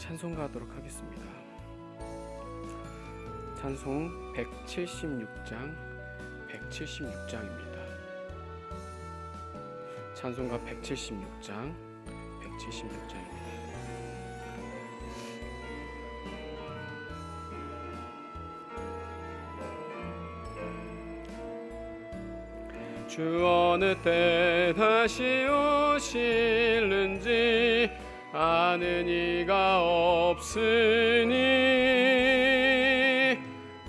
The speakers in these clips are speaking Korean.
찬송가하도록 하겠습니다. 찬송 176장 176장입니다. 찬송가 176장 176장입니다. 주 어느 때 다시 오실는지 아는 이가 없으니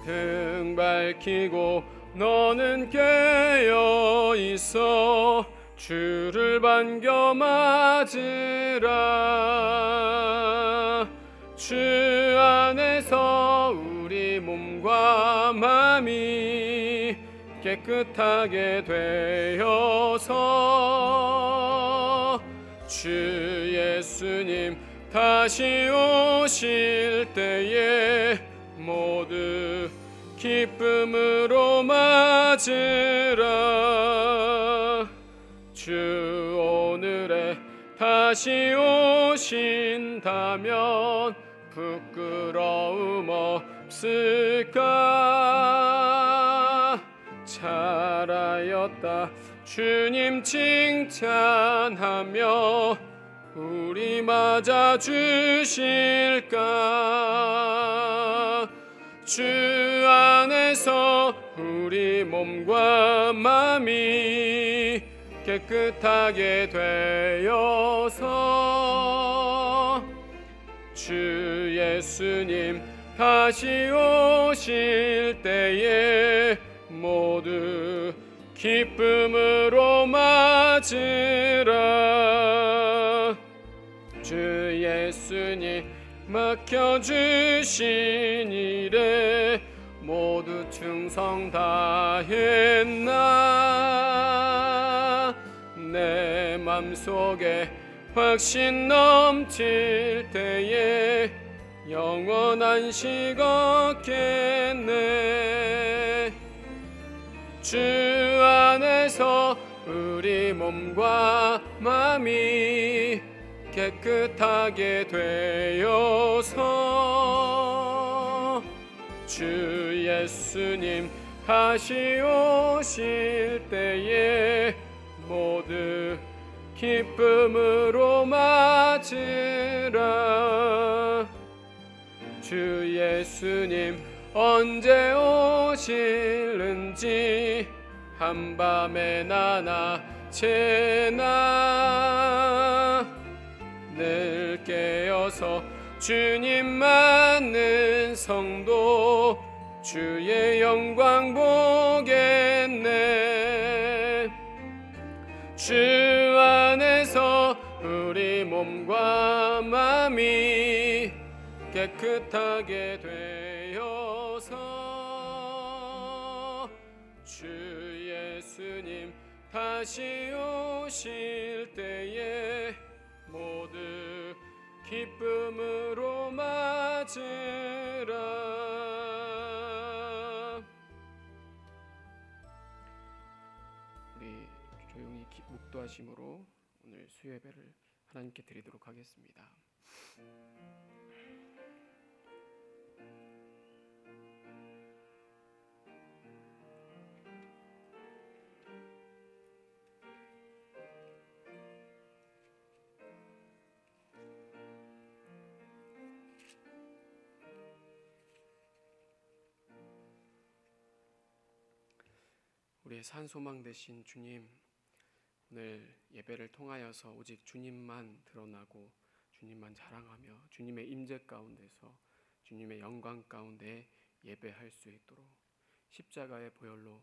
등 밝히고 너는 깨어 있어 주를 반겨 맞으라. 주 안에서 우리 몸과 맘이 깨끗하게 되어서 주 예수님 다시 오실 때에 모두 기쁨으로 맞으라. 주 오늘에 다시 오신다면 부끄러움 없을까? 잘하였다 주님 칭찬하며 우리 맞아 주실까? 주 안에서 우리 몸과 마음이 깨끗하게 되어서 주 예수님 다시 오실 때에 모두 기쁨으로 맞으라. 주 예수님 맡겨주신 일에 모두 충성 다했나. 내 맘속에 확신 넘칠 때에 영원한 식 얻겠네. 주 안에서 우리 몸과 마음이 깨끗하게 되어서 주 예수님 다시 오실 때에 모두 기쁨으로 맞으라. 주 예수님 언제 오실는지 한밤에 나나 새나 늘 깨어서 주님 맞는 성도 주의 영광 보겠네. 주 안에서 우리 몸과 마음이 깨끗하게 되어서 주 예수님 다시 오실 때에 모두 기쁨으로 맞으라. 우리 조용히 묵도하심으로 오늘 수요예배를 하나님께 드리도록 하겠습니다. 우리의 산소망 되신 주님, 오늘 예배를 통하여서 오직 주님만 드러나고 주님만 자랑하며 주님의 임재 가운데서 주님의 영광 가운데 예배할 수 있도록 십자가의 보혈로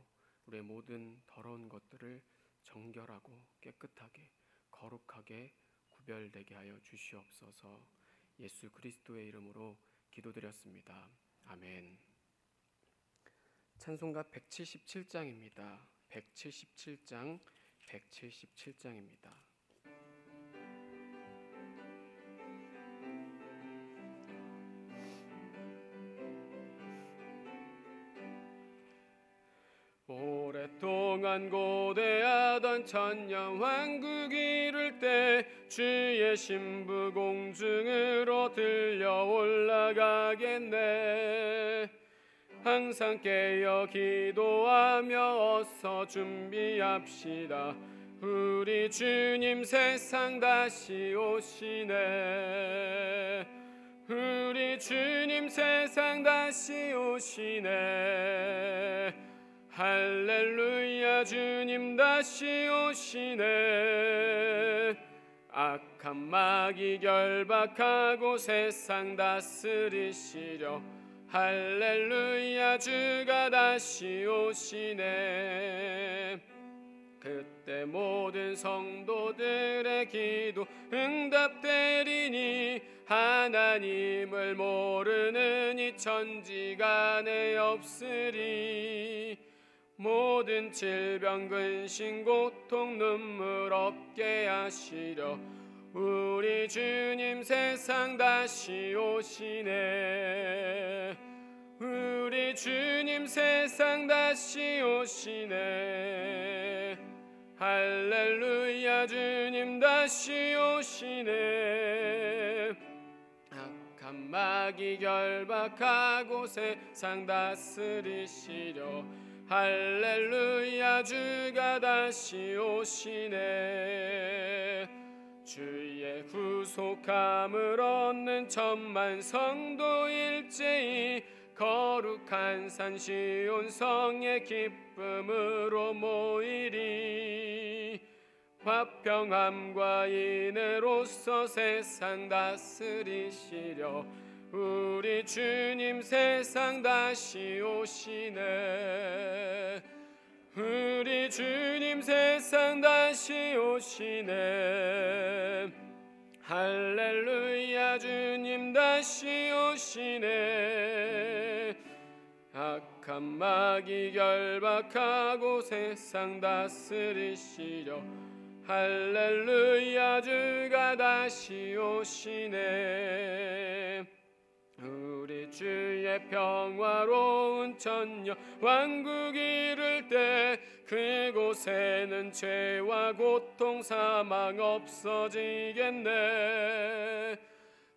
우리의 모든 더러운 것들을 정결하고 깨끗하게 거룩하게 구별되게 하여 주시옵소서. 예수 그리스도의 이름으로 기도드렸습니다. 아멘. 찬송가 177장입니다. 177장입니다. 오랫동안 고대하던 천년 왕국 이룰 때 주의 신부 공중으로 들려 올라가겠네. 항상 깨어 기도하며 어서 준비합시다. 우리 주님 세상 다시 오시네. 우리 주님 세상 다시 오시네. 할렐루야, 주님 다시 오시네. 악한 마귀 결박하고 세상 다스리시려. 할렐루야, 주가 다시 오시네. 그때 모든 성도들의 기도 응답되리니 하나님을 모르는 이 천지간에 없으리. 모든 질병 근심 고통 눈물 없게 하시려. 우리 주님 세상 다시 오시네. 우리 주님 세상 다시 오시네. 할렐루야, 주님 다시 오시네. 악한 마귀 결박하고 세상 다스리시려. 할렐루야, 주가 다시 오시네. 주의 구속함을 얻는 천만 성도 일제히 거룩한 산 시온 성의 기쁨으로 모이리. 화평함과 인애로서 세상 다스리시려. 우리 주님 세상 다시 오시네. 우리 주님 세상 다시 오시네. 할렐루야, 주님 다시 오시네. 악한 마귀 결박하고 세상 다스리시려. 할렐루야, 주가 다시 오시네. 우리 주의 평화로운 천녀 왕국 이룰 때 그곳에는 죄와 고통 사망 없어지겠네.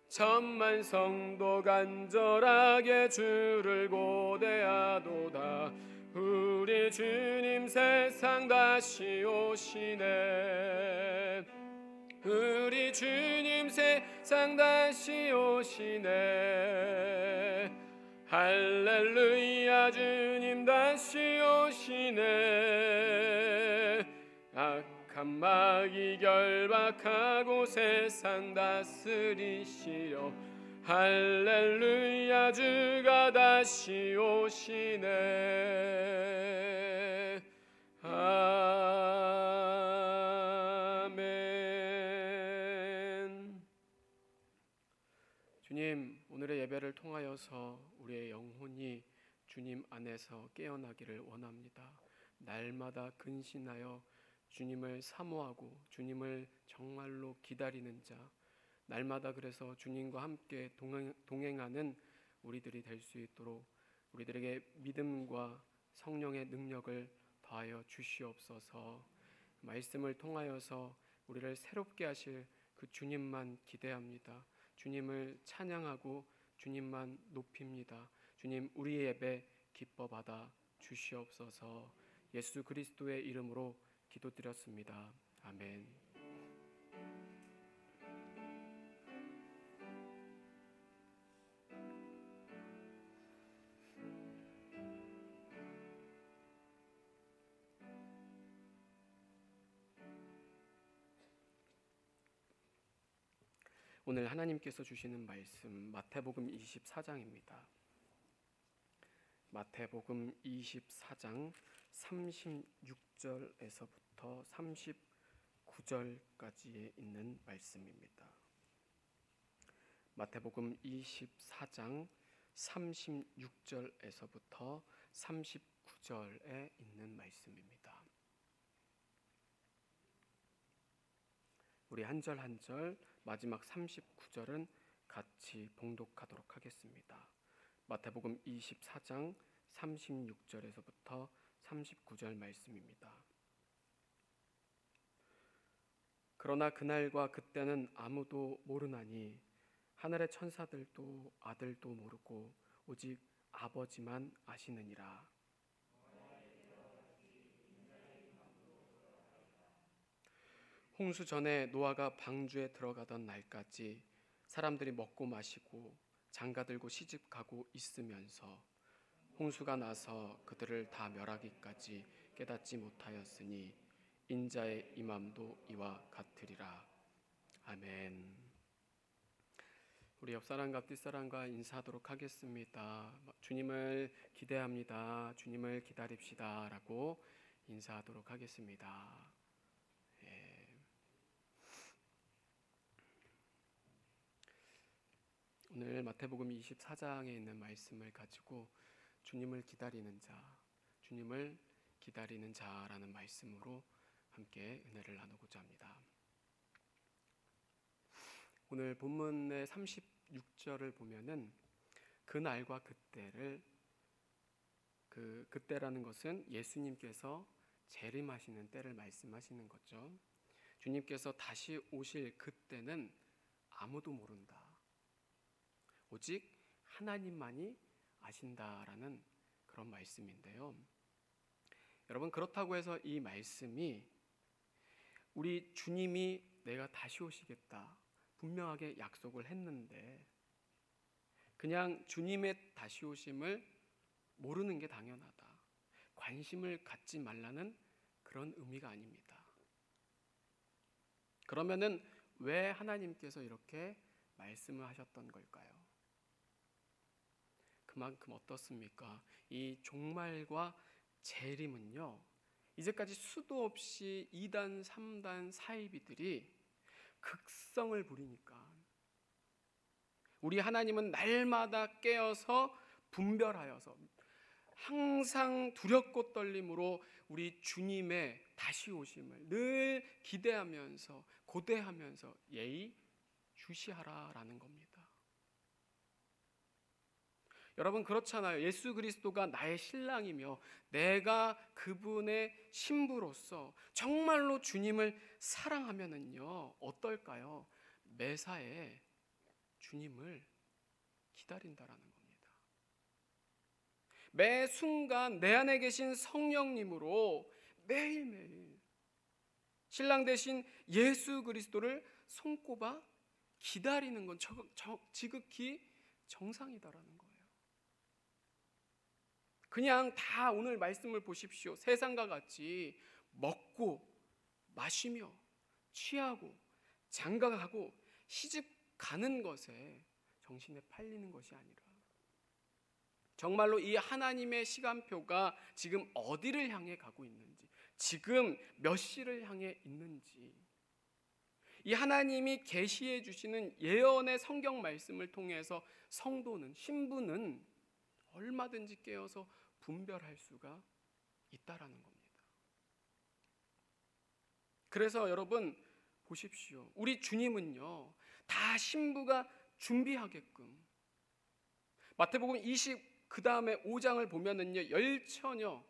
천만 성도 간절하게 주를 고대하도다. 우리 주님 세상 다시 오시네. 우리 주님 세상 다시 오시네. 할렐루야, 주님 다시 오시네. 악한 마귀 결박하고 세상 다스리시려. 할렐루야, 주가 다시 오시네. 아멘. 주님, 오늘의 예배를 통하여서 우리의 영혼이 주님 안에서 깨어나기를 원합니다. 날마다 근신하여 주님을 사모하고 주님을 정말로 기다리는 자, 날마다 그래서 주님과 함께 동행하는 우리들이 될 수 있도록 우리들에게 믿음과 성령의 능력을 더하여 주시옵소서. 말씀을 통하여서 우리를 새롭게 하실 그 주님만 기대합니다. 주님을 찬양하고 주님만 높입니다. 주님, 우리의 예배 기뻐 받아 주시옵소서. 예수 그리스도의 이름으로 기도드렸습니다. 아멘. 오늘 하나님께서 주시는 말씀 마태복음 24장입니다. 마태복음 24장 36절에서부터 39절까지에 있는 말씀입니다. 마태복음 24장 36절에서부터 39절에 있는 말씀입니다. 우리 한 절 한 절 마지막 39절은 같이 봉독하도록 하겠습니다. 마태복음 24장 36절에서부터 39절 말씀입니다. 그러나 그날과 그때는 아무도 모르나니 하늘의 천사들도 아들도 모르고 오직 아버지만 아시느니라. 홍수 전에 노아가 방주에 들어가던 날까지 사람들이 먹고 마시고 장가들고 시집가고 있으면서 홍수가 나서 그들을 다 멸하기까지 깨닫지 못하였으니 인자의 임함도 이와 같으리라. 아멘. 우리 옆사람과 뒷사람과 인사하도록 하겠습니다. 주님을 기대합니다. 주님을 기다립시다 라고 인사하도록 하겠습니다. 오늘 마태복음 24장에 있는 말씀을 가지고 주님을 기다리는 자, 주님을 기다리는 자라는 말씀으로 함께 은혜를 나누고자 합니다. 오늘 본문의 36절을 보면은 그날과 그때를, 그때라는 것은 예수님께서 재림하시는 때를 말씀하시는 거죠. 주님께서 다시 오실 그때는 아무도 모른다. 오직 하나님만이 아신다라는 그런 말씀인데요. 여러분, 그렇다고 해서 이 말씀이 우리 주님이 내가 다시 오시겠다 분명하게 약속을 했는데 그냥 주님의 다시 오심을 모르는 게 당연하다, 관심을 갖지 말라는 그런 의미가 아닙니다. 그러면은 왜 하나님께서 이렇게 말씀을 하셨던 걸까요? 그만큼 어떻습니까? 이 종말과 재림은요, 이제까지 수도 없이 2단, 3단 사이비들이 극성을 부리니까 우리 하나님은 날마다 깨어서 분별하여서 항상 두렵고 떨림으로 우리 주님의 다시 오심을 늘 기대하면서 고대하면서 예의주시하라라는 겁니다. 여러분, 그렇잖아요. 예수 그리스도가 나의 신랑이며 내가 그분의 신부로서 정말로 주님을 사랑하면은요, 어떨까요? 매사에 주님을 기다린다라는 겁니다. 매 순간 내 안에 계신 성령님으로 매일매일 신랑 되신 예수 그리스도를 손꼽아 기다리는 건 지극히 정상이다라는 거예요. 그냥 다 오늘 말씀을 보십시오. 세상과 같이 먹고 마시며 취하고 장가가고 시집 가는 것에 정신에 팔리는 것이 아니라 정말로 이 하나님의 시간표가 지금 어디를 향해 가고 있는지, 지금 몇 시를 향해 있는지, 이 하나님이 계시해 주시는 예언의 성경 말씀을 통해서 성도는, 신부는 얼마든지 깨어서 분별할 수가 있다라는 겁니다. 그래서 여러분 보십시오. 우리 주님은요, 다 신부가 준비하게끔 마태복음 그 다음에 5장을 보면은요, 열처녀,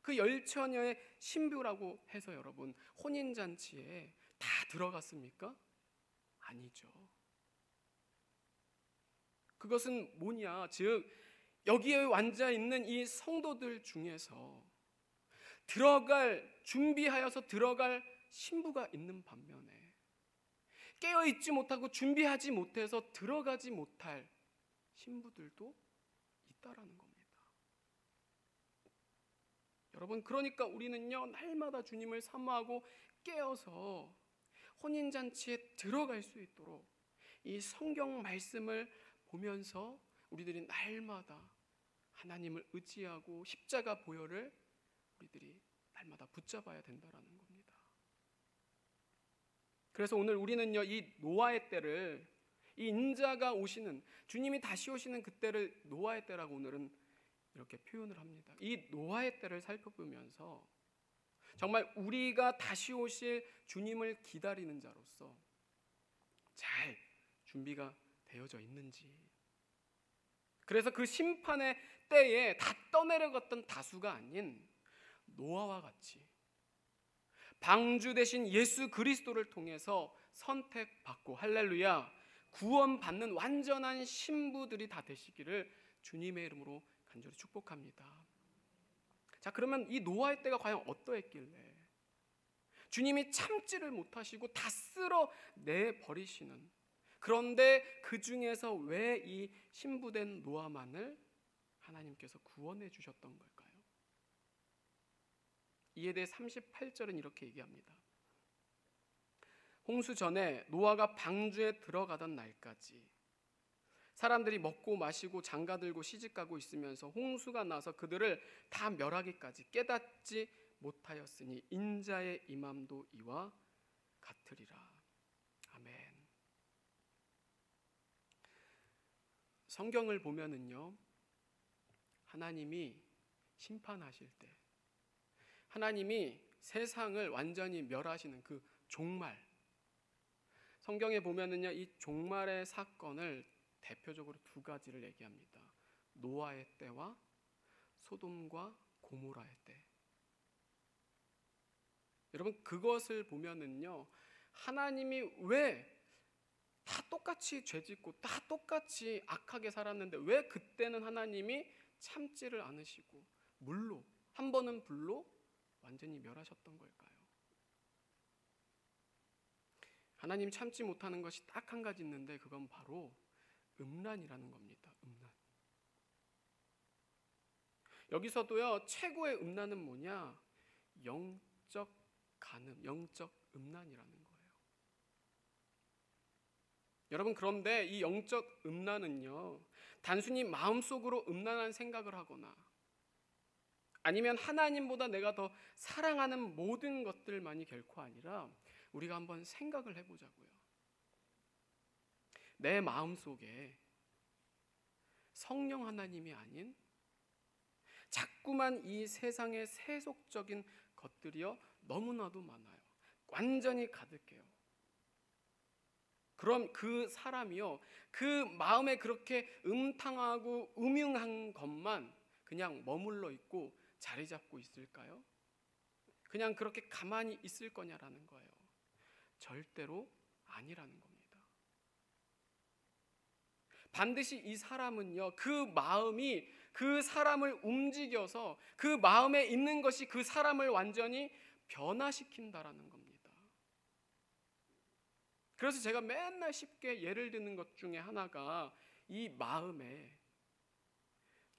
그 열처녀의 신부라고 해서 여러분 혼인잔치에 다 들어갔습니까? 아니죠. 그것은 뭐냐? 즉 여기에 앉아 있는 이 성도들 중에서 준비하여서 들어갈 신부가 있는 반면에 깨어있지 못하고 준비하지 못해서 들어가지 못할 신부들도 있다라는 겁니다. 여러분, 그러니까 우리는요, 날마다 주님을 사모하고 깨어서 혼인잔치에 들어갈 수 있도록 이 성경 말씀을 보면서 우리들이 날마다 하나님을 의지하고 십자가 보혈을 우리들이 날마다 붙잡아야 된다라는 겁니다. 그래서 오늘 우리는요, 이 노아의 때를, 이 인자가 오시는, 주님이 다시 오시는 그때를 노아의 때라고 오늘은 이렇게 표현을 합니다. 이 노아의 때를 살펴보면서 정말 우리가 다시 오실 주님을 기다리는 자로서 잘 준비가 되어져 있는지, 그래서 그 심판의 때에 다 떠내려갔던 다수가 아닌 노아와 같이 방주 대신 예수 그리스도를 통해서 선택받고 할렐루야 구원받는 완전한 신부들이 다 되시기를 주님의 이름으로 간절히 축복합니다. 자, 그러면 이 노아의 때가 과연 어떠했길래 주님이 참지를 못하시고 다 쓸어내버리시는, 그런데 그 중에서 왜 이 신부된 노아만을 하나님께서 구원해 주셨던 걸까요? 이에 대해 38절은 이렇게 얘기합니다. 홍수 전에 노아가 방주에 들어가던 날까지 사람들이 먹고 마시고 장가들고 시집가고 있으면서 홍수가 나서 그들을 다 멸하기까지 깨닫지 못하였으니 인자의 임함도 이와 같으리라. 아멘. 성경을 보면은요, 하나님이 심판하실 때, 하나님이 세상을 완전히 멸하시는 그 종말, 성경에 보면은요, 이 종말의 사건을 대표적으로 두 가지를 얘기합니다. 노아의 때와 소돔과 고모라의 때. 여러분, 그것을 보면은요, 하나님이 왜 다 똑같이 죄짓고 다 똑같이 악하게 살았는데 왜 그때는 하나님이 참지를 않으시고 물로, 한 번은 불로 완전히 멸하셨던 걸까요? 하나님 참지 못하는 것이 딱 한 가지 있는데 그건 바로 음란이라는 겁니다. 음란. 여기서도요, 최고의 음란은 뭐냐? 영적 간음, 영적 음란이라는 거예요. 여러분, 그런데 이 영적 음란은요, 단순히 마음속으로 음란한 생각을 하거나 아니면 하나님보다 내가 더 사랑하는 모든 것들만이 결코 아니라 우리가 한번 생각을 해보자고요. 내 마음속에 성령 하나님이 아닌 자꾸만 이 세상의 세속적인 것들이요 너무나도 많아요. 완전히 가득해요. 그럼 그 사람이요, 그 마음에 그렇게 음탕하고 음흉한 것만 그냥 머물러 있고 자리 잡고 있을까요? 그냥 그렇게 가만히 있을 거냐라는 거예요. 절대로 아니라는 겁니다. 반드시 이 사람은요, 그 마음이 그 사람을 움직여서 그 마음에 있는 것이 그 사람을 완전히 변화시킨다라는 겁니다. 그래서 제가 맨날 쉽게 예를 드는 것 중에 하나가 이 마음에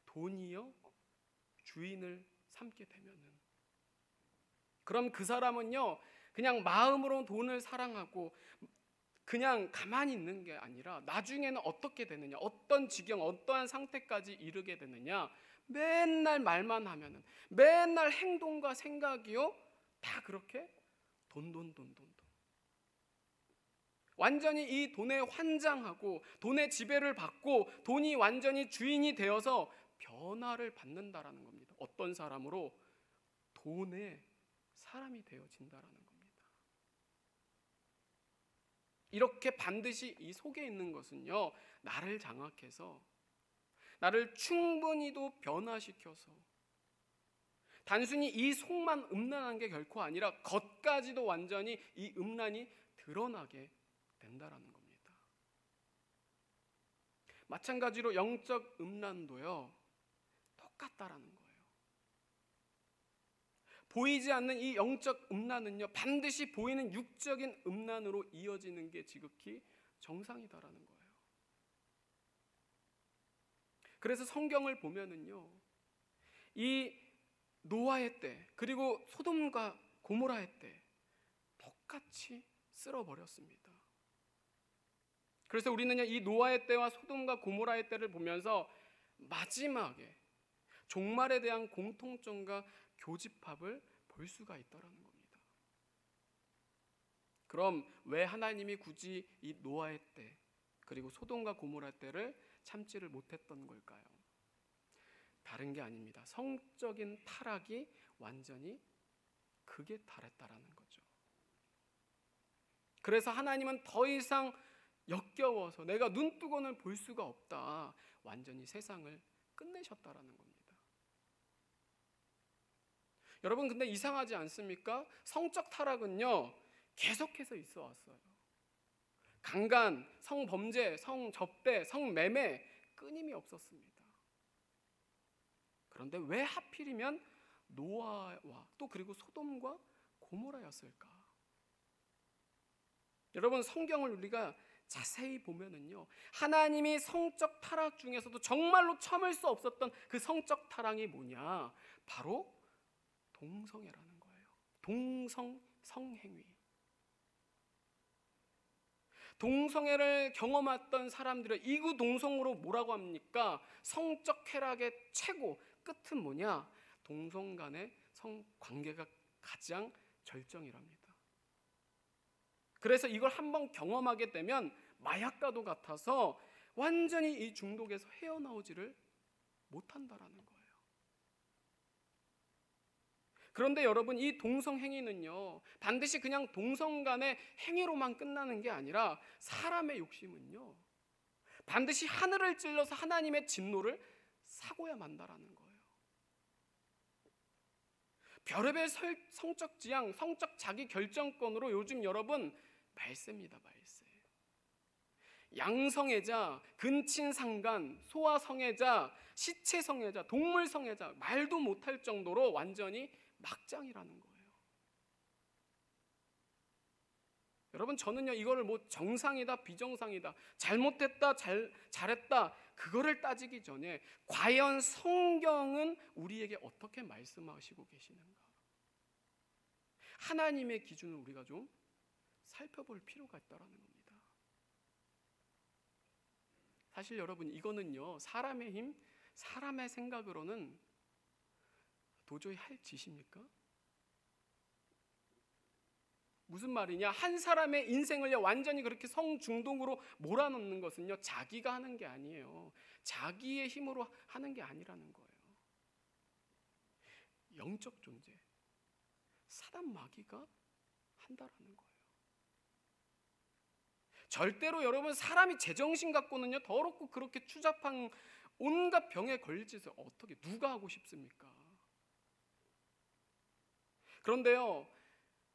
돈이요 주인을 삼게 되면은, 그럼 그 사람은요 그냥 마음으로 돈을 사랑하고 그냥 가만히 있는 게 아니라 나중에는 어떻게 되느냐, 어떤 지경, 어떠한 상태까지 이르게 되느냐, 맨날 말만 하면은, 맨날 행동과 생각이요 다 그렇게 돈. 완전히 이 돈에 환장하고 돈의 지배를 받고 돈이 완전히 주인이 되어서 변화를 받는다라는 겁니다. 어떤 사람으로? 돈의 사람이 되어진다라는 겁니다. 이렇게 반드시 이 속에 있는 것은요, 나를 장악해서 나를 충분히도 변화시켜서 단순히 이 속만 음란한 게 결코 아니라 겉까지도 완전히 이 음란이 드러나게 된다라는 겁니다. 마찬가지로 영적 음란도요 똑같다라는 거예요. 보이지 않는 이 영적 음란은요 반드시 보이는 육적인 음란으로 이어지는 게 지극히 정상이다라는 거예요. 그래서 성경을 보면은요, 이 노아의 때 그리고 소돔과 고모라의 때 똑같이 쓸어버렸습니다. 그래서 우리는요 이 노아의 때와 소돔과 고모라의 때를 보면서 마지막에 종말에 대한 공통점과 교집합을 볼 수가 있다라는 겁니다. 그럼 왜 하나님이 굳이 이 노아의 때 그리고 소돔과 고모라 때를 참지를 못했던 걸까요? 다른 게 아닙니다. 성적인 타락이 완전히 극에 달했다라는 거죠. 그래서 하나님은 더 이상 역겨워서 내가 눈뜨고는 볼 수가 없다, 완전히 세상을 끝내셨다라는 겁니다. 여러분 근데 이상하지 않습니까? 성적 타락은요 계속해서 있어 왔어요. 강간, 성범죄, 성접대, 성매매 끊임이 없었습니다. 그런데 왜 하필이면 노아와 또 그리고 소돔과 고모라였을까? 여러분 성경을 우리가 자세히 보면은요 하나님이 성적 타락 중에서도 정말로 참을 수 없었던 그 성적 타락이 뭐냐? 바로 동성애라는 거예요. 성행위. 동성애를 경험했던 사람들의 이구동성으로 뭐라고 합니까? 성적 쾌락의 최고 끝은 뭐냐? 동성 간의 성관계가 가장 절정이랍니다. 그래서 이걸 한번 경험하게 되면 마약과도 같아서 완전히 이 중독에서 헤어나오지를 못한다라는 거예요. 그런데 여러분 이 동성행위는요 반드시 그냥 동성 간의 행위로만 끝나는 게 아니라 사람의 욕심은요 반드시 하늘을 찔러서 하나님의 진노를 사고야 만다라는 거예요. 별의별 성적 지향, 성적 자기 결정권으로 요즘 여러분 말세입니다. 말세. 양성애자, 근친상간, 소아성애자, 시체성애자, 동물성애자 말도 못할 정도로 완전히 막장이라는 거예요. 여러분 저는요 이거를 뭐 정상이다 비정상이다 잘못했다 잘했다 그거를 따지기 전에 과연 성경은 우리에게 어떻게 말씀하시고 계시는가? 하나님의 기준을 우리가 좀 살펴볼 필요가 있다라는 겁니다. 사실 여러분 이거는요 사람의 힘, 사람의 생각으로는 도저히 할 짓입니까? 무슨 말이냐? 한 사람의 인생을요 완전히 그렇게 성중독으로 몰아넣는 것은요 자기가 하는 게 아니에요. 자기의 힘으로 하는 게 아니라는 거예요. 영적 존재, 사단 마귀가 한다라는 거예요. 절대로 여러분 사람이 제정신 갖고는요 더럽고 그렇게 추잡한 온갖 병에 걸릴 짓을 어떻게 누가 하고 싶습니까? 그런데요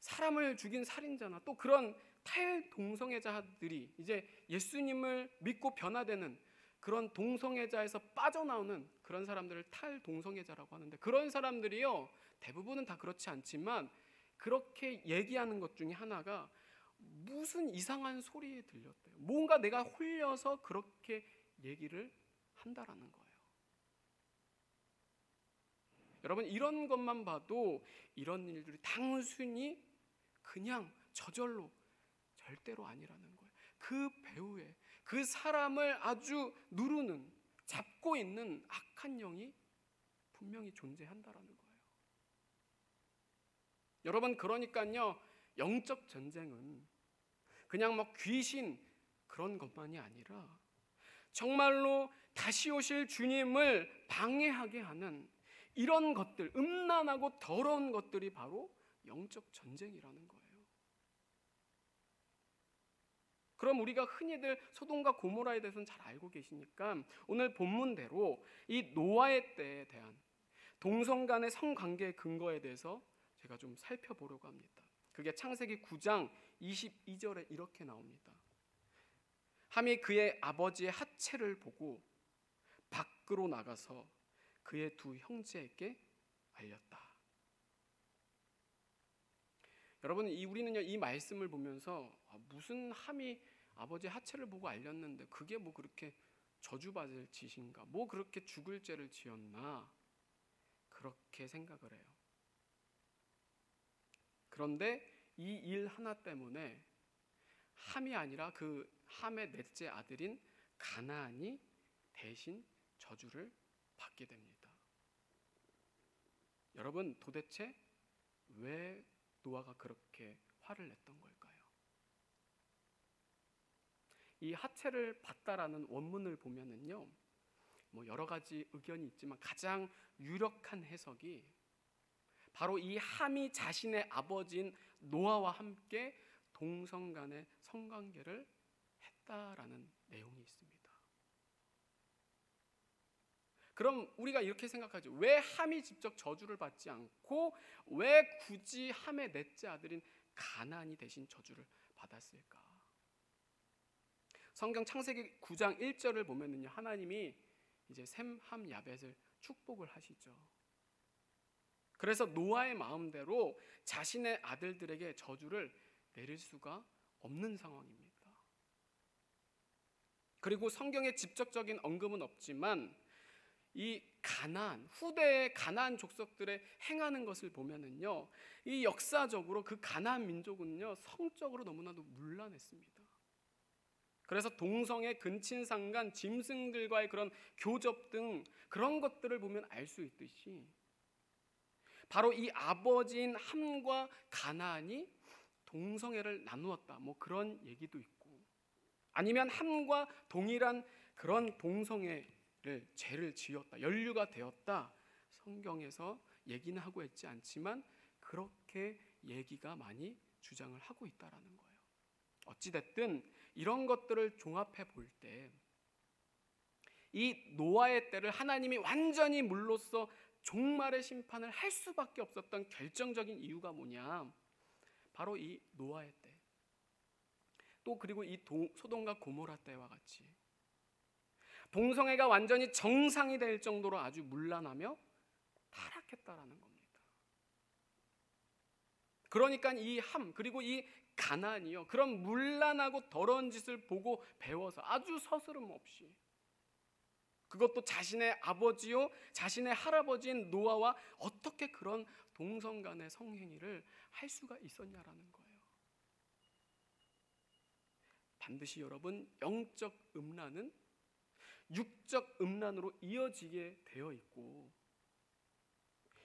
사람을 죽인 살인자나 또 그런 탈동성애자들이 이제 예수님을 믿고 변화되는 그런 동성애자에서 빠져나오는 그런 사람들을 탈동성애자라고 하는데 그런 사람들이요 대부분은 다 그렇지 않지만 그렇게 얘기하는 것 중에 하나가 무슨 이상한 소리에 들렸대요. 뭔가 내가 홀려서 그렇게 얘기를 한다라는 거예요. 여러분 이런 것만 봐도 이런 일들이 단순히 그냥 저절로 절대로 아니라는 거예요. 그 배후에 그 사람을 아주 누르는 잡고 있는 악한 영이 분명히 존재한다라는 거예요. 여러분 그러니까요 영적 전쟁은 그냥 뭐 귀신 그런 것만이 아니라 정말로 다시 오실 주님을 방해하게 하는 이런 것들, 음란하고 더러운 것들이 바로 영적 전쟁이라는 거예요. 그럼 우리가 흔히들 소돔과 고모라에 대해서는 잘 알고 계시니까 오늘 본문대로 이 노아의 때에 대한 동성 간의 성관계의 근거에 대해서 제가 좀 살펴보려고 합니다. 그게 창세기 9장 22절에 이렇게 나옵니다. 함이 그의 아버지의 하체를 보고 밖으로 나가서 그의 두 형제에게 알렸다. 여러분 우리는요 이 말씀을 보면서 무슨 함이 아버지의 하체를 보고 알렸는데 그게 뭐 그렇게 저주받을 짓인가? 뭐 그렇게 죽을 죄를 지었나? 그렇게 생각을 해요. 그런데 이 일 하나 때문에 함이 아니라 그 함의 넷째 아들인 가나안이 대신 저주를 받게 됩니다. 여러분 도대체 왜 노아가 그렇게 화를 냈던 걸까요? 이 하체를 봤다라는 원문을 보면은요, 뭐 여러 가지 의견이 있지만 가장 유력한 해석이 바로 이 함이 자신의 아버지인 노아와 함께 동성 간의 성관계를 했다라는 내용이 있습니다. 그럼 우리가 이렇게 생각하죠. 왜 함이 직접 저주를 받지 않고 왜 굳이 함의 넷째 아들인 가나안이 대신 저주를 받았을까? 성경 창세기 9장 1절을 보면은요, 하나님이 이제 셈, 함, 야벳을 축복을 하시죠. 그래서 노아의 마음대로 자신의 아들들에게 저주를 내릴 수가 없는 상황입니다. 그리고 성경에 직접적인 언급은 없지만 이 가나안, 후대의 가나안 족속들의 행하는 것을 보면은요, 이 역사적으로 그 가나안 민족은요, 성적으로 너무나도 문란했습니다. 그래서 동성애, 근친상간, 짐승들과의 그런 교접 등 그런 것들을 보면 알 수 있듯이 바로 이 아버지인 함과 가나안이 동성애를 나누었다, 뭐 그런 얘기도 있고, 아니면 함과 동일한 그런 동성애를 죄를 지었다, 연류가 되었다, 성경에서 얘기는 하고 있지 않지만 그렇게 얘기가 많이 주장을 하고 있다라는 거예요. 어찌됐든 이런 것들을 종합해 볼 때 이 노아의 때를 하나님이 완전히 물로써 종말의 심판을 할 수밖에 없었던 결정적인 이유가 뭐냐, 바로 이 노아의 때, 또 그리고 이 소돔과 고모라 때와 같이 동성애가 완전히 정상이 될 정도로 아주 문란하며 타락했다라는 겁니다. 그러니까 이 함, 그리고 이 가나안이요, 그런 문란하고 더러운 짓을 보고 배워서 아주 서스름 없이, 그것도 자신의 아버지요 자신의 할아버지인 노아와 어떻게 그런 동성 간의 성행위를 할 수가 있었냐라는 거예요. 반드시 여러분, 영적 음란은 육적 음란으로 이어지게 되어 있고,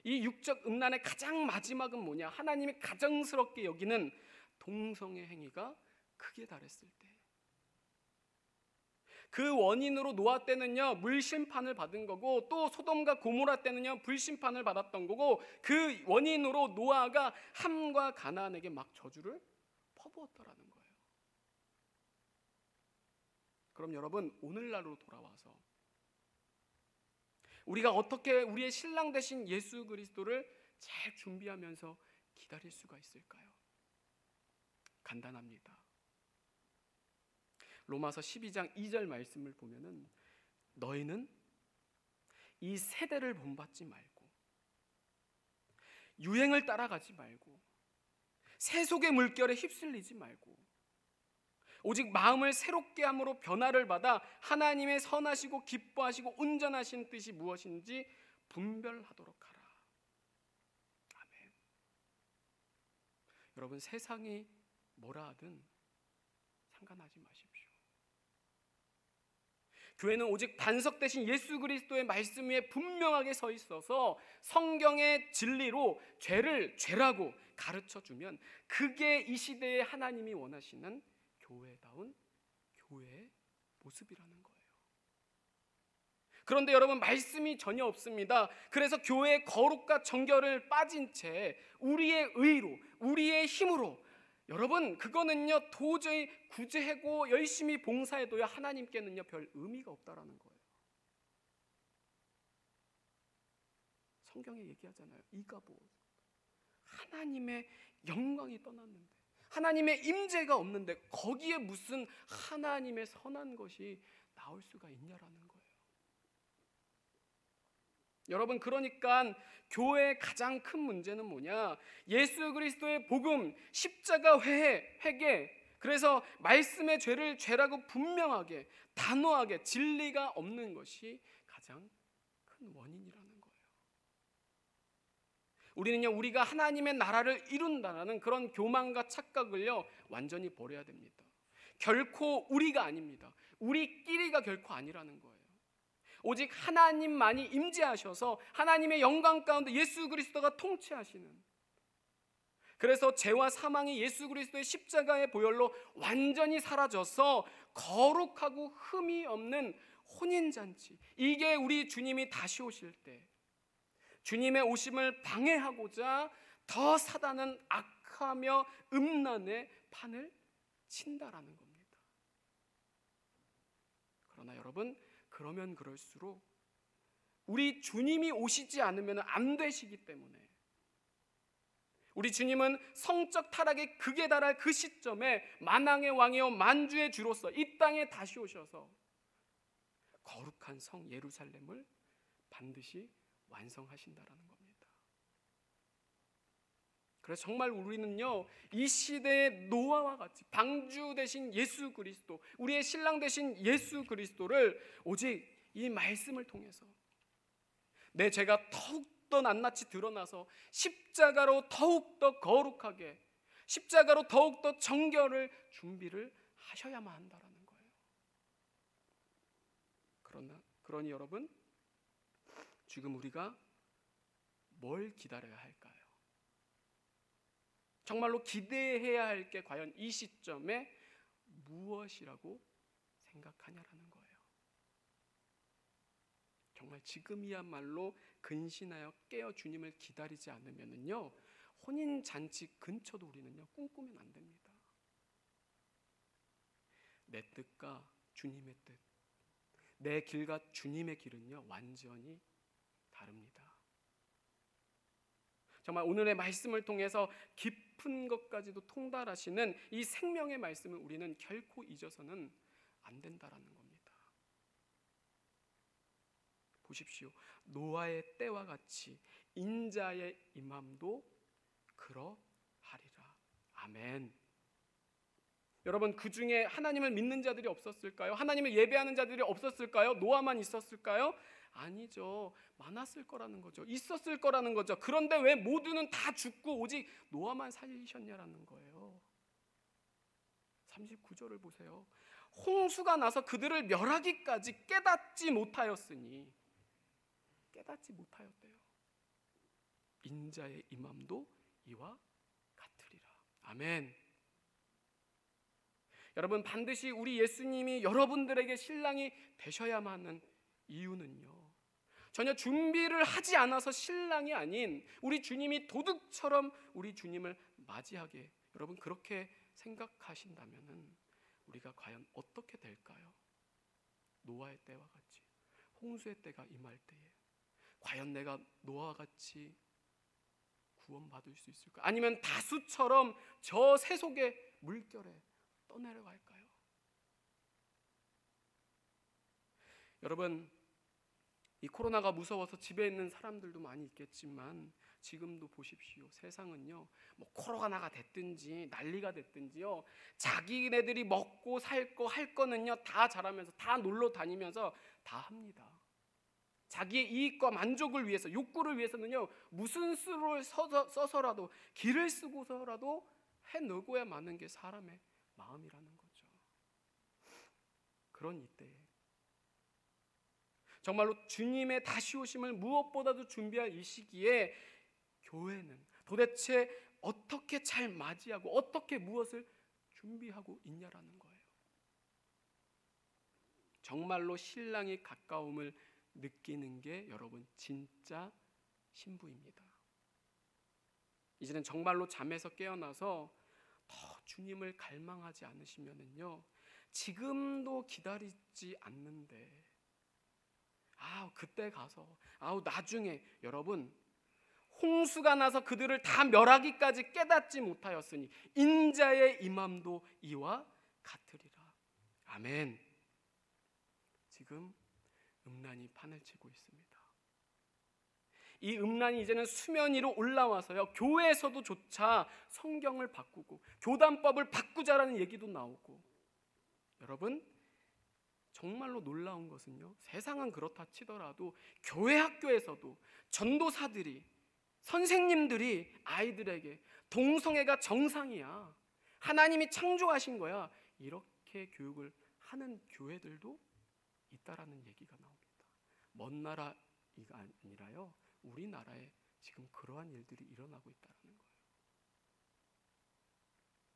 이 육적 음란의 가장 마지막은 뭐냐, 하나님이 가증스럽게 여기는 동성애 행위가 크게 달했을 때, 그 원인으로 노아 때는요 물심판을 받은 거고, 또 소돔과 고모라 때는요 불심판을 받았던 거고, 그 원인으로 노아가 함과 가나안에게 막 저주를 퍼부었다라는 거예요. 그럼 여러분, 오늘날로 돌아와서 우리가 어떻게 우리의 신랑 되신 예수 그리스도를 잘 준비하면서 기다릴 수가 있을까요? 간단합니다. 로마서 12장 2절 말씀을 보면은, 너희는 이 세대를 본받지 말고 유행을 따라가지 말고 세속의 물결에 휩쓸리지 말고 오직 마음을 새롭게 함으로 변화를 받아 하나님의 선하시고 기뻐하시고 온전하신 뜻이 무엇인지 분별하도록 하라. 아멘. 여러분, 세상이 뭐라 하든 상관하지 마십시오. 교회는 오직 반석 대신 예수 그리스도의 말씀 위에 분명하게 서 있어서 성경의 진리로 죄를 죄라고 가르쳐주면 그게 이 시대에 하나님이 원하시는 교회다운 교회의 모습이라는 거예요. 그런데 여러분, 말씀이 전혀 없습니다. 그래서 교회의 거룩과 정결을 빠진 채 우리의 의로, 우리의 힘으로, 여러분, 그거는요 도저히 구제하고 열심히 봉사해도요 하나님께는요 별 의미가 없다라는 거예요. 성경에 얘기하잖아요. 이가보, 하나님의 영광이 떠났는데, 하나님의 임재가 없는데 거기에 무슨 하나님의 선한 것이 나올 수가 있냐라는 거예요. 여러분, 그러니까 교회의 가장 큰 문제는 뭐냐, 예수 그리스도의 복음, 십자가 회개, 그래서 말씀의 죄를 죄라고 분명하게 단호하게 진리가 없는 것이 가장 큰 원인이라는 거예요. 우리는요, 우리가 하나님의 나라를 이룬다는 그런 교만과 착각을요 완전히 버려야 됩니다. 결코 우리가 아닙니다. 우리끼리가 결코 아니라는 거예요. 오직 하나님만이 임재하셔서 하나님의 영광 가운데 예수 그리스도가 통치하시는, 그래서 죄와 사망이 예수 그리스도의 십자가의 보혈로 완전히 사라져서 거룩하고 흠이 없는 혼인잔치, 이게 우리 주님이 다시 오실 때 주님의 오심을 방해하고자 더 사단은 악하며 음란의 판을 친다라는 겁니다. 그러나 여러분, 그러면 그럴수록 우리 주님이 오시지 않으면 안 되시기 때문에, 우리 주님은 성적 타락의 극에 달할 그 시점에 만왕의 왕이요 만주의 주로서 이 땅에 다시 오셔서 거룩한 성 예루살렘을 반드시 완성하신다라는 겁니다. 그래서 정말 우리는요, 이 시대의 노아와 같이 방주 되신 예수 그리스도, 우리의 신랑 되신 예수 그리스도를 오직 이 말씀을 통해서 내 죄가 더욱더 낱낱이 드러나서 십자가로 더욱더 거룩하게, 십자가로 더욱더 정결을 준비를 하셔야만 한다라는 거예요. 그러니 여러분, 지금 우리가 뭘 기다려야 할까요? 정말로 기대해야 할 게 과연 이 시점에 무엇이라고 생각하냐라는 거예요. 정말 지금이야말로 근신하여 깨어 주님을 기다리지 않으면은요, 혼인 잔치 근처도 우리는요 꿈꾸면 안 됩니다. 내 뜻과 주님의 뜻, 내 길과 주님의 길은요 완전히 다릅니다. 정말 오늘의 말씀을 통해서 깊은 것까지도 통달하시는 이 생명의 말씀을 우리는 결코 잊어서는 안 된다라는 겁니다. 보십시오. 노아의 때와 같이 인자의 임함도 그러하리라. 아멘. 여러분, 그 중에 하나님을 믿는 자들이 없었을까요? 하나님을 예배하는 자들이 없었을까요? 노아만 있었을까요? 아니죠. 많았을 거라는 거죠. 있었을 거라는 거죠. 그런데 왜 모두는 다 죽고 오직 노아만 살리셨냐라는 거예요. 39절을 보세요. 홍수가 나서 그들을 멸하기까지 깨닫지 못하였으니, 깨닫지 못하였대요. 인자의 임함도 이와 같으리라. 아멘. 여러분, 반드시 우리 예수님이 여러분들에게 신랑이 되셔야만 하는 이유는요, 전혀 준비를 하지 않아서 신랑이 아닌 우리 주님이 도둑처럼 우리 주님을 맞이하게, 여러분 그렇게 생각하신다면은 우리가 과연 어떻게 될까요? 노아의 때와 같이 홍수의 때가 임할 때에 과연 내가 노아와 같이 구원받을 수 있을까? 아니면 다수처럼 저 세속의 물결에 떠내려갈까요? 여러분, 이 코로나가 무서워서 집에 있는 사람들도 많이 있겠지만 지금도 보십시오. 세상은요, 뭐 코로나가 됐든지 난리가 됐든지요, 자기네들이 먹고 살 거 할 거는요 다 잘하면서, 다 놀러 다니면서 다 합니다. 자기의 이익과 만족을 위해서, 욕구를 위해서는요 무슨 수를 써서라도, 길을 쓰고서라도 해내고야 마는 게 사람의 마음이라는 거죠. 그런 이때에 정말로 주님의 다시 오심을 무엇보다도 준비할 이 시기에 교회는 도대체 어떻게 잘 맞이하고 어떻게 무엇을 준비하고 있냐라는 거예요. 정말로 신랑이 가까움을 느끼는 게 여러분 진짜 신부입니다. 이제는 정말로 잠에서 깨어나서 더 주님을 갈망하지 않으시면은요, 지금도 기다리지 않는데 그때 가서 나중에, 여러분 홍수가 나서 그들을 다 멸하기까지 깨닫지 못하였으니 인자의 임함도 이와 같으리라. 아멘. 지금 음란이 판을 치고 있습니다. 이 음란이 이제는 수면 위로 올라와서요, 교회에서도 조차 성경을 바꾸고 교단법을 바꾸자라는 얘기도 나오고, 여러분 정말로 놀라운 것은요, 세상은 그렇다 치더라도 교회 학교에서도 전도사들이, 선생님들이 아이들에게 동성애가 정상이야, 하나님이 창조하신 거야, 이렇게 교육을 하는 교회들도 있다라는 얘기가 나옵니다. 먼 나라가 아니라요, 우리나라에 지금 그러한 일들이 일어나고 있다는 거예요.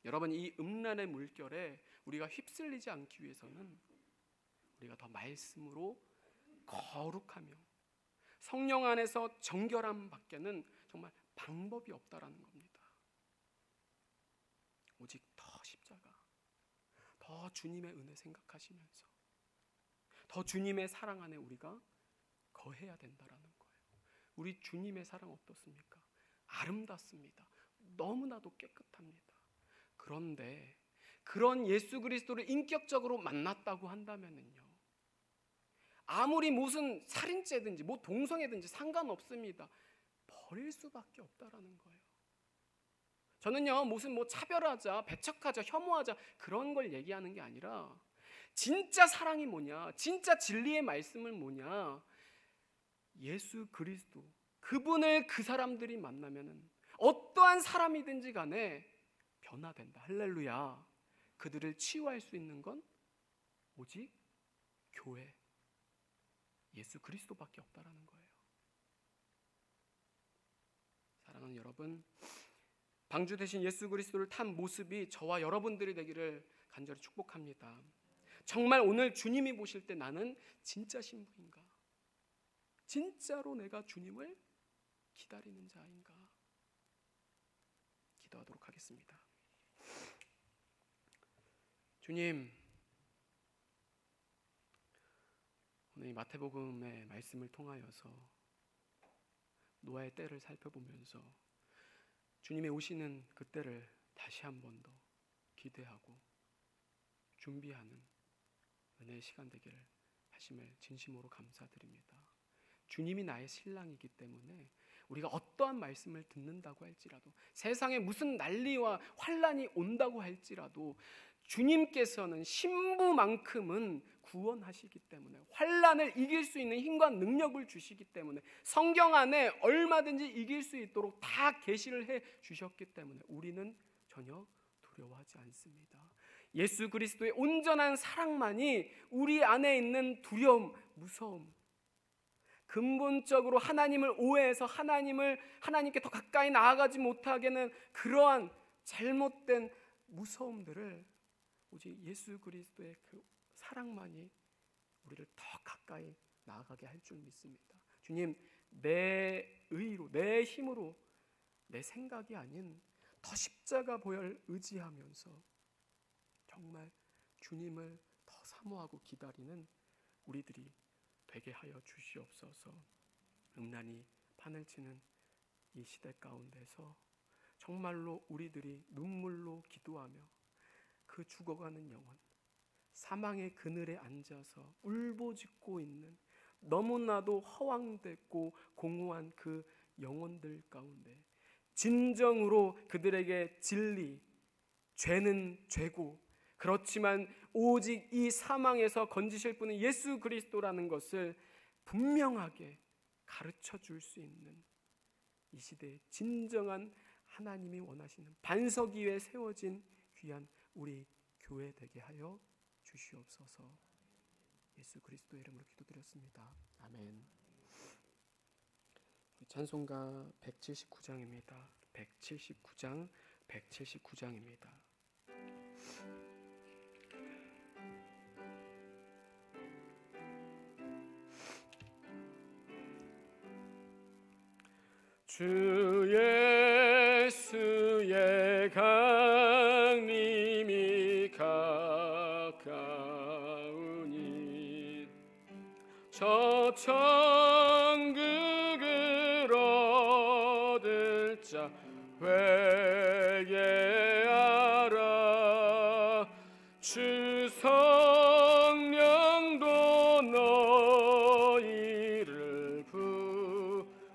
여러분, 이 음란의 물결에 우리가 휩쓸리지 않기 위해서는 우리가 더 말씀으로 거룩하며 성령 안에서 정결함 밖에는 정말 방법이 없다라는 겁니다. 오직 더 십자가, 더 주님의 은혜 생각하시면서 더 주님의 사랑 안에 우리가 거해야 된다라는 거예요. 우리 주님의 사랑 어떻습니까? 아름답습니다. 너무나도 깨끗합니다. 그런데 그런 예수 그리스도를 인격적으로 만났다고 한다면은요, 아무리 무슨 살인죄든지 뭐 동성애든지 상관없습니다. 버릴 수밖에 없다라는 거예요. 저는요, 무슨 뭐 차별하자, 배척하자, 혐오하자 그런 걸 얘기하는 게 아니라 진짜 사랑이 뭐냐, 진짜 진리의 말씀은 뭐냐, 예수 그리스도 그분을 그 사람들이 만나면은 어떠한 사람이든지 간에 변화된다. 할렐루야. 그들을 치유할 수 있는 건 오직 교회, 예수 그리스도밖에 없다라는 거예요. 사랑하는 여러분, 방주 대신 예수 그리스도를 탄 모습이 저와 여러분들이 되기를 간절히 축복합니다. 정말 오늘 주님이 보실 때 나는 진짜 신부인가? 진짜로 내가 주님을 기다리는 자인가? 기도하도록 하겠습니다. 주님, 오늘 이 마태복음의 말씀을 통하여서 노아의 때를 살펴보면서 주님의 오시는 그때를 다시 한 번 더 기대하고 준비하는 은혜의 시간 되기를 하심을 진심으로 감사드립니다. 주님이 나의 신랑이기 때문에 우리가 어떠한 말씀을 듣는다고 할지라도, 세상에 무슨 난리와 환란이 온다고 할지라도 주님께서는 신부만큼은 구원하시기 때문에, 환란을 이길 수 있는 힘과 능력을 주시기 때문에, 성경 안에 얼마든지 이길 수 있도록 다 계시를 해 주셨기 때문에 우리는 전혀 두려워하지 않습니다. 예수 그리스도의 온전한 사랑만이 우리 안에 있는 두려움, 무서움, 근본적으로 하나님을 오해해서 하나님께 더 가까이 나아가지 못하게 하는 그러한 잘못된 무서움들을 오직 예수 그리스도의 그 사랑만이 우리를 더 가까이 나아가게 할 줄 믿습니다. 주님, 내 의로, 내 힘으로, 내 생각이 아닌 더 십자가 보혈 의지하면서 정말 주님을 더 사모하고 기다리는 우리들이 되게 하여 주시옵소서. 음란이 판을 치는 이 시대 가운데서 정말로 우리들이 눈물로 기도하며 그 죽어가는 영혼, 사망의 그늘에 앉아서 울부짖고 있는 너무나도 허황됐고 공허한 그 영혼들 가운데 진정으로 그들에게 진리, 죄는 죄고 그렇지만 오직 이 사망에서 건지실 분은 예수 그리스도라는 것을 분명하게 가르쳐 줄 수 있는 이 시대의 진정한 하나님이 원하시는 반석 위에 세워진 귀한 우리 교회 되게 하여 주시옵소서. 예수 그리스도의 이름으로 기도드렸습니다. 아멘. 찬송가 179장입니다. 179장입니다. 주 예수의 강림이 가까우니 저 천국을 얻을 자 회개하라. 주 성령도 너희를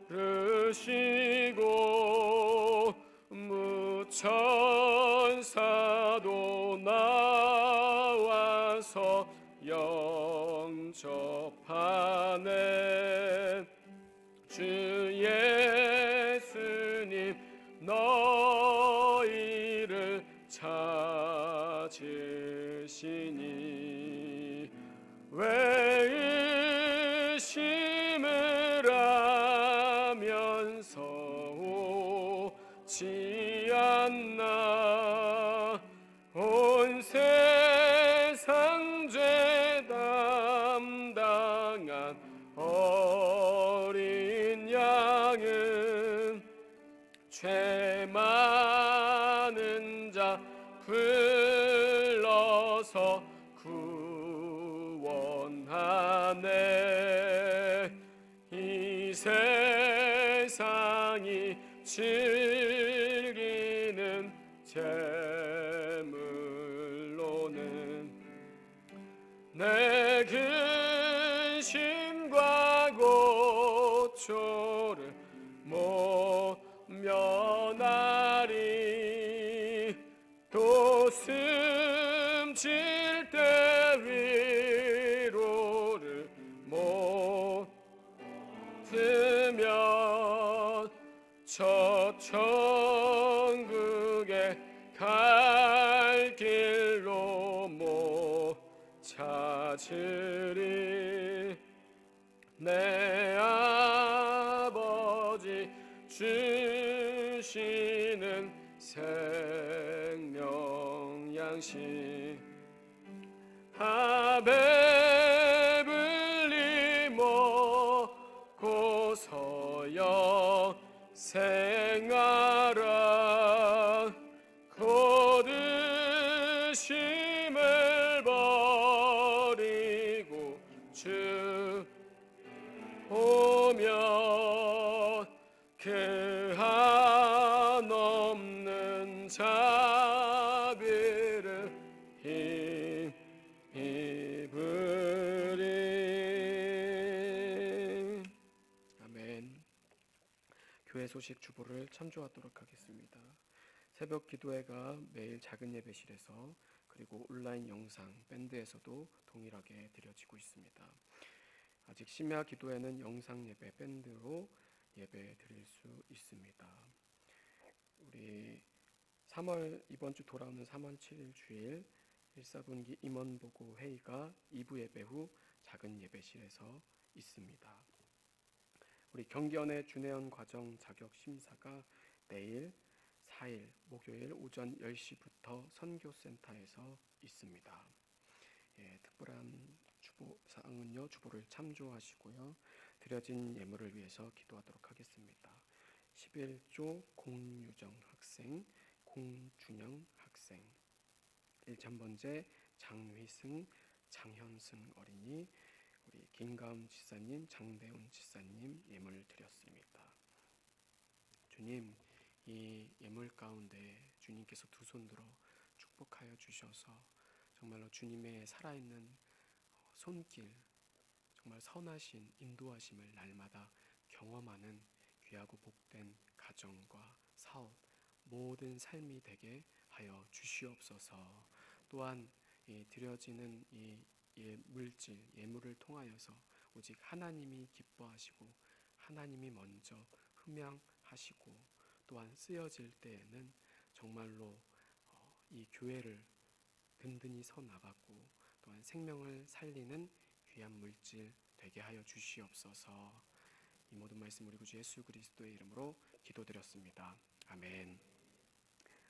부르시고 무천사도 나와서 영접하네. 주 예수님 너희를 찾으시니 왜 의심을 하면서 오지 않나. 온 세상 죄 담당한 어린 양은 죄 많은 자 불러서 구원하네. 세상이 즐기는 재물로는 내 근심과 고초를 못 면하리. 또 숨질 때 위로를 못 들면 저 천국에 갈 길로 못 찾으리. 내 아버지 주시는 생명 양식 배불리 먹고서 영생하라. 거두심을 버리고 주 오면 그 한없는 자비를 힘입으리. 아멘. 교회 소식 주보를 참조하도록 하겠습니다. 새벽 기도회가 매일 작은 예배실에서 그리고 온라인 영상 밴드에서도 동일하게 드려지고 있습니다. 아직 심야 기도회는 영상 예배 밴드로 예배 드릴 수 있습니다. 우리 이번 주 돌아오는 3월 7일 주일 1사분기 임원보고 회의가 2부 예배 후 작은 예배실에서 있습니다. 우리 경기연의 준혜연 과정 자격 심사가 내일 4일 목요일 오전 10시부터 선교센터에서 있습니다. 특별한 주보사항은요, 주보를 참조하시고요. 드려진 예물을 위해서 기도하도록 하겠습니다. 11조 공유정 학생, 공준영 학생, 1000번째 장휘승, 장현승 어린이, 우리 김가음 지사님, 장대훈 지사님 예물 드렸습니다. 주님, 이 예물 가운데 주님께서 두 손 들어 축복하여 주셔서 정말로 주님의 살아있는 손길, 정말 선하신 인도하심을 날마다 경험하는 귀하고 복된 가정과 사업, 모든 삶이 되게 하여 주시옵소서. 또한 드려지는 이 물질, 예물을 통하여서 오직 하나님이 기뻐하시고 하나님이 먼저 흠양하시고 또한 쓰여질 때에는 정말로 이 교회를 든든히 서나가고 또한 생명을 살리는 귀한 물질 되게 하여 주시옵소서. 이 모든 말씀 우리 구주 예수 그리스도의 이름으로 기도드렸습니다. 아멘.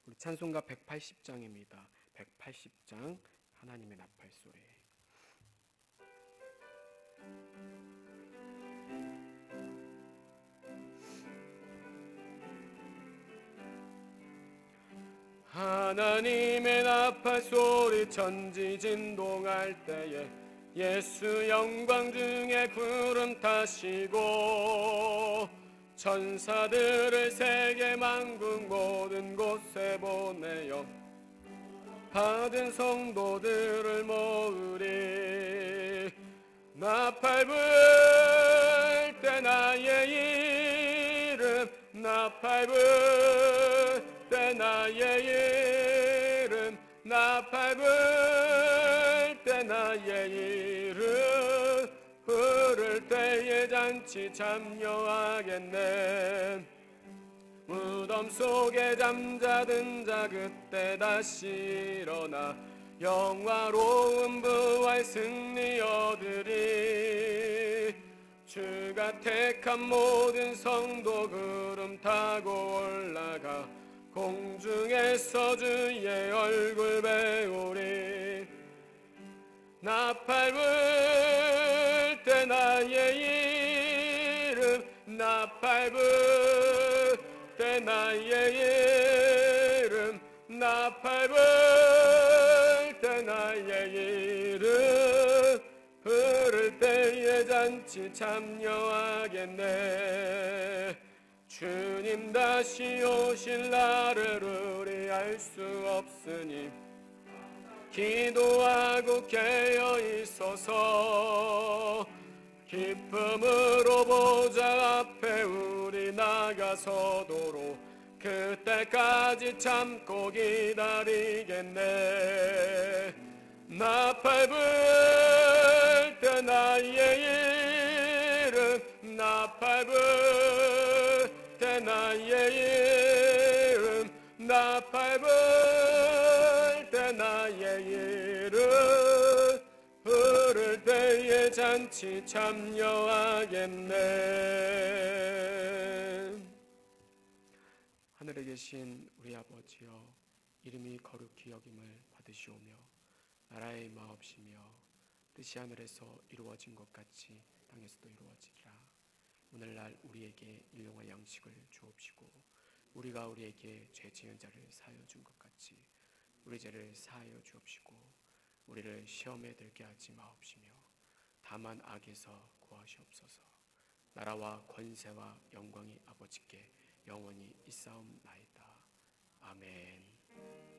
우리 찬송가 180장입니다. 180장 하나님의 나팔 소리. 하나님의 나팔 소리 천지진동할 때에 예수 영광 중에 구름 타시고 천사들을 세계 만국 모든 곳에 보내어 받은 성도들을 모으리. 나팔 불 때 나의 이름, 나팔 불 때 나의 이름, 나팔 불 때 나의 이름 부를 때에 잔치 참여하겠네. 무덤 속에 잠자든 자 그때 다시 일어나 영화로운 부활 승리 얻으리. 주가 택한 모든 성도 구름 타고 올라가 공중에서 주의 얼굴 배우리. 나팔 불 때 나의 이름, 나팔 불 때 나의 이름, 나팔 불 때 나의 이름 부를 때에 잔 잔치 참여하겠네. 주님 다시 오실 날을 우리 알 수 없으니 기도하고 깨어 있어서 기쁨으로 보좌 앞에 우리 나가서도록 그때까지 참고 기다리겠네. 나팔 불 때 나의 이름, 나팔 불 때 나의 이름, 나팔 불 때 나의 이름 부를 때에 잔치 참여하겠네. 하늘에 계신 우리 아버지여, 이름이 거룩히 여김을 받으시오며 나라의 임하옵시며 뜻이 하늘에서 이루어진 것 같이 땅에서도 이루어지리라. 오늘날 우리에게 일용할 양식을 주옵시고 우리가 우리에게 죄 지은 자를 사하여 준 것 같이 우리 죄를 사하여 주옵시고 우리를 시험에 들게 하지 마옵시며 다만 악에서 구하시옵소서. 나라와 권세와 영광이 아버지께 영원히 있사옵나이다. 아멘.